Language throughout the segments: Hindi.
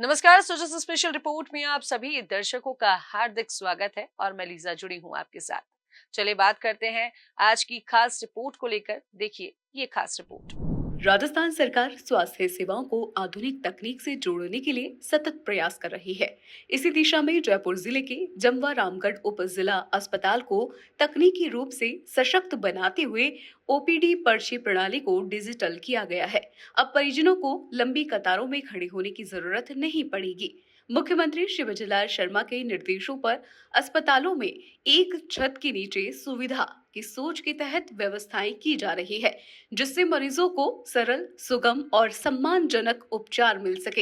नमस्कार। सोशल स्पेशल रिपोर्ट में आप सभी दर्शकों का हार्दिक स्वागत है और मैं लीजा जुड़ी हूं आपके साथ। चलिए बात करते हैं आज की खास रिपोर्ट को लेकर। देखिए ये खास रिपोर्ट। राजस्थान सरकार स्वास्थ्य सेवाओं को आधुनिक तकनीक से जोड़ने के लिए सतत प्रयास कर रही है। इसी दिशा में जयपुर जिले के जमवा रामगढ़ उप जिला अस्पताल को तकनीकी रूप से सशक्त बनाते हुए ओपीडी पर्ची प्रणाली को डिजिटल किया गया है। अब परिजनों को लंबी कतारों में खड़े होने की जरूरत नहीं पड़ेगी। मुख्यमंत्री शिवजलाल शर्मा के निर्देशों पर अस्पतालों में एक छत के नीचे सुविधा की सोच के तहत व्यवस्थाएं की जा रही है, जिससे मरीजों को सरल, सुगम और सम्मानजनक उपचार मिल सके।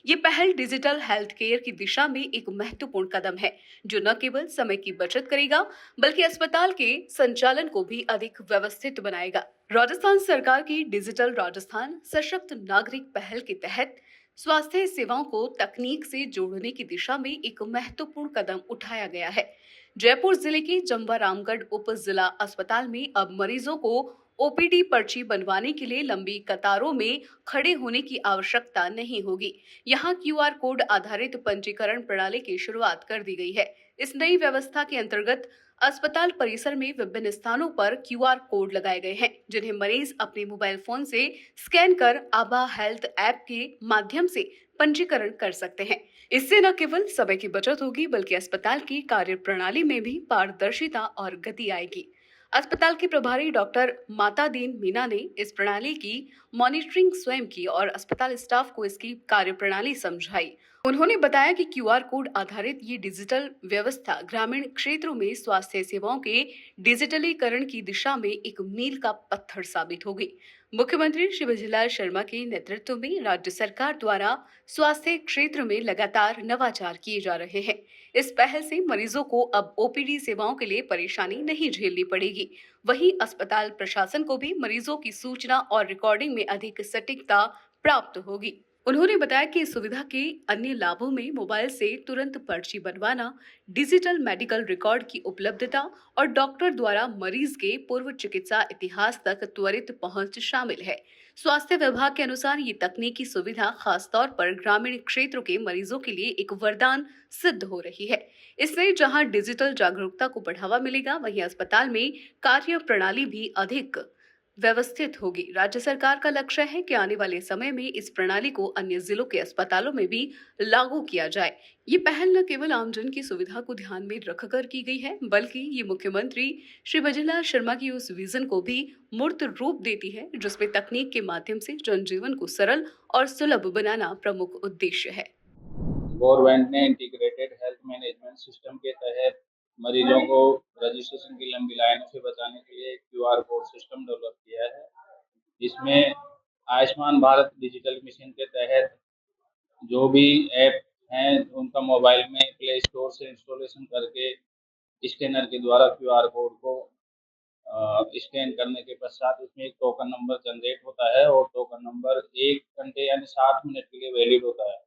ये पहल डिजिटल हेल्थ केयर की दिशा में एक महत्वपूर्ण कदम है, जो न केवल समय की बचत करेगा, बल्कि अस्पताल के संचालन को भी अधिक व्यवस्थित बनाएगा। राजस्थान सरकार की डिजिटल राजस्थान सशक्त नागरिक पहल के तहत स्वास्थ्य सेवाओं को तकनीक से जोड़ने की दिशा में एक महत्वपूर्ण कदम उठाया गया है। जयपुर जिले के जमवा रामगढ़ उप जिला अस्पताल में अब मरीजों को ओपीडी पर्ची बनवाने के लिए लंबी कतारों में खड़े होने की आवश्यकता नहीं होगी। यहाँ क्यूआर कोड आधारित पंजीकरण प्रणाली की शुरुआत कर दी गई है। इस नई व्यवस्था के अंतर्गत अस्पताल परिसर में विभिन्न स्थानों पर क्यूआर कोड लगाए गए हैं, जिन्हें मरीज अपने मोबाइल फोन से स्कैन कर आभा हेल्थ ऐप के माध्यम से पंजीकरण कर सकते हैं। इससे न केवल समय की बचत होगी, बल्कि अस्पताल की कार्य प्रणाली में भी पारदर्शिता और गति आएगी। अस्पताल के प्रभारी डॉक्टर मातादीन मीना ने इस प्रणाली की मॉनिटरिंग स्वयं की और अस्पताल स्टाफ को इसकी कार्यप्रणाली समझाई। उन्होंने बताया कि क्यूआर कोड आधारित ये डिजिटल व्यवस्था ग्रामीण क्षेत्रों में स्वास्थ्य सेवाओं के डिजिटलीकरण की दिशा में एक मील का पत्थर साबित होगी। मुख्यमंत्री शिवजलाल शर्मा के नेतृत्व में राज्य सरकार द्वारा स्वास्थ्य क्षेत्र में लगातार नवाचार किए जा रहे हैं। इस पहल से मरीजों को अब ओपीडी सेवाओं के लिए परेशानी नहीं झेलनी पड़ेगी। वहीं अस्पताल प्रशासन को भी मरीजों की सूचना और रिकॉर्डिंग में अधिक सटीकता प्राप्त होगी। उन्होंने बताया कि इस सुविधा के अन्य लाभों में मोबाइल से तुरंत पर्ची बनवाना, डिजिटल मेडिकल रिकॉर्ड की उपलब्धता और डॉक्टर द्वारा मरीज के पूर्व चिकित्सा इतिहास तक त्वरित पहुंच शामिल है। स्वास्थ्य विभाग के अनुसार ये तकनीकी सुविधा खास तौर पर ग्रामीण क्षेत्रों के मरीजों के लिए एक वरदान सिद्ध हो रही है। इससे जहां डिजिटल जागरूकता को बढ़ावा मिलेगा, वहीं अस्पताल में कार्य प्रणाली भी अधिक व्यवस्थित होगी। राज्य सरकार का लक्ष्य है कि आने वाले समय में इस प्रणाली को अन्य जिलों के अस्पतालों में भी लागू किया जाए। ये पहल न केवल आमजन की सुविधा को ध्यान में रखकर की गई है, बल्कि ये मुख्यमंत्री श्री भजनलाल शर्मा की उस विजन को भी मूर्त रूप देती है, जिसमें तकनीक के माध्यम से जनजीवन को सरल और सुलभ बनाना प्रमुख उद्देश्य है। गवर्नमेंट ने इंटीग्रेटेड हेल्थ मैनेजमेंट सिस्टम के तहत मरीजों को रजिस्ट्रेशन की लंबी लाइनों से बचाने के लिए एक क्यूआर कोड सिस्टम डेवलप किया है। इसमें आयुष्मान भारत डिजिटल मिशन के तहत जो भी ऐप हैं उनका मोबाइल में प्ले स्टोर से इंस्टॉलेशन करके स्कैनर के द्वारा क्यूआर कोड को स्कैन करने के पश्चात इसमें एक टोकन नंबर जनरेट होता है और टोकन नंबर 1 घंटे यानी 60 मिनट के लिए वैलिड होता है।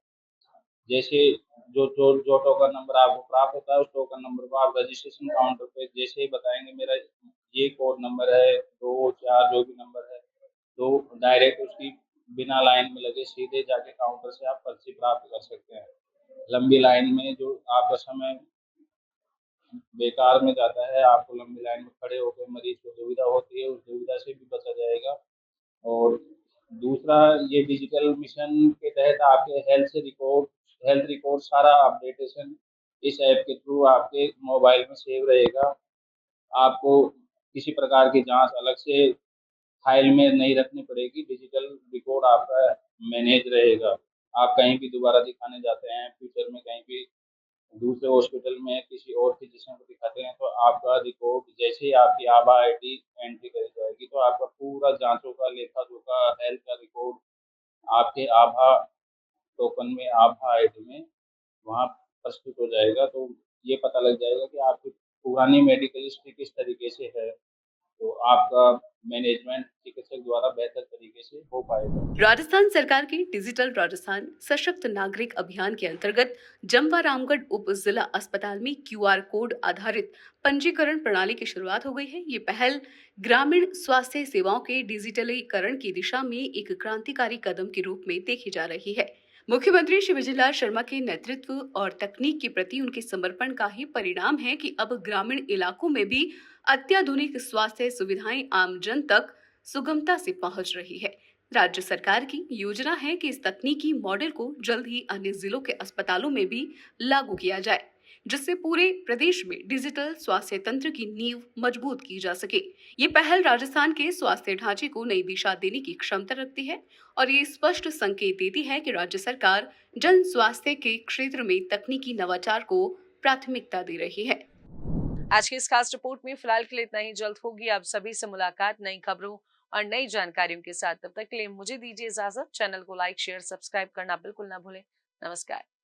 जैसे जो टोकन नंबर आपको प्राप्त होता है, उस टोकन नंबर को आप रजिस्ट्रेशन काउंटर पे जैसे ही बताएंगे मेरा ये कोड नंबर है 2 4 जो भी नंबर है, तो डायरेक्ट उसकी बिना लाइन में लगे सीधे जाके काउंटर से आप पर्ची प्राप्त कर सकते हैं। लंबी लाइन में जो आपका समय बेकार में जाता है, आपको लंबी लाइन में खड़े होकर मरीज को दुविधा होती है, उस दुविधा से भी बचा जाएगा। और दूसरा, ये डिजिटल मिशन के तहत आपके हेल्थ रिकॉर्ड सारा अपडेटेशन इस ऐप के थ्रू आपके मोबाइल में सेव रहेगा। आपको किसी प्रकार की जांच अलग से फाइल में नहीं रखनी पड़ेगी, डिजिटल रिकॉर्ड आपका मैनेज रहेगा। आप कहीं भी दोबारा दिखाने जाते हैं, फ्यूचर में कहीं भी दूसरे हॉस्पिटल में किसी और फिजिशियन को दिखाते हैं, तो आपका रिकॉर्ड जैसे ही आपकी आभा आईडी एंट्री करी जाएगी, तो आपका पूरा जाँचों का, लेखा-जोखा, हेल्थ का रिकॉर्ड आपके आभा टोकन में, आभा आईडी में वहाँ प्रस्तुत हो जाएगा। तो ये पता लग जाएगा कि आपकी पुरानी मेडिकल हिस्ट्री किस तरीके से है, तो आपका मैनेजमेंट चिकित्सक द्वारा बेहतर तरीके से हो पाएगा। राजस्थान सरकार के डिजिटल राजस्थान सशक्त नागरिक अभियान के अंतर्गत जमवा रामगढ़ उप जिला अस्पताल में क्यूआर कोड आधारित पंजीकरण प्रणाली की शुरुआत हो गई है। ये पहल ग्रामीण स्वास्थ्य सेवाओं के डिजिटलीकरण की दिशा में एक क्रांतिकारी कदम के रूप में देखी जा रही है। मुख्यमंत्री शिवराज शर्मा के नेतृत्व और तकनीक के प्रति उनके समर्पण का ही परिणाम है कि अब ग्रामीण इलाकों में भी अत्याधुनिक स्वास्थ्य सुविधाएं आम जन तक सुगमता से पहुंच रही है। राज्य सरकार की योजना है कि इस तकनीकी मॉडल को जल्द ही अन्य जिलों के अस्पतालों में भी लागू किया जाए, जिससे पूरे प्रदेश में डिजिटल स्वास्थ्य तंत्र की नींव मजबूत की जा सके। ये पहल राजस्थान के स्वास्थ्य ढांचे को नई दिशा देने की क्षमता रखती है और ये स्पष्ट संकेत देती है कि राज्य सरकार जन स्वास्थ्य के क्षेत्र में तकनीकी नवाचार को प्राथमिकता दे रही है। आज की इस खास रिपोर्ट में फिलहाल के लिए इतना ही। जल्द होगी आप सभी से मुलाकात नई खबरों और नई जानकारियों के साथ। तब तक के लिए मुझे दीजिए इजाजत। चैनल को लाइक शेयर सब्सक्राइब करना बिल्कुल ना भूलें। नमस्कार।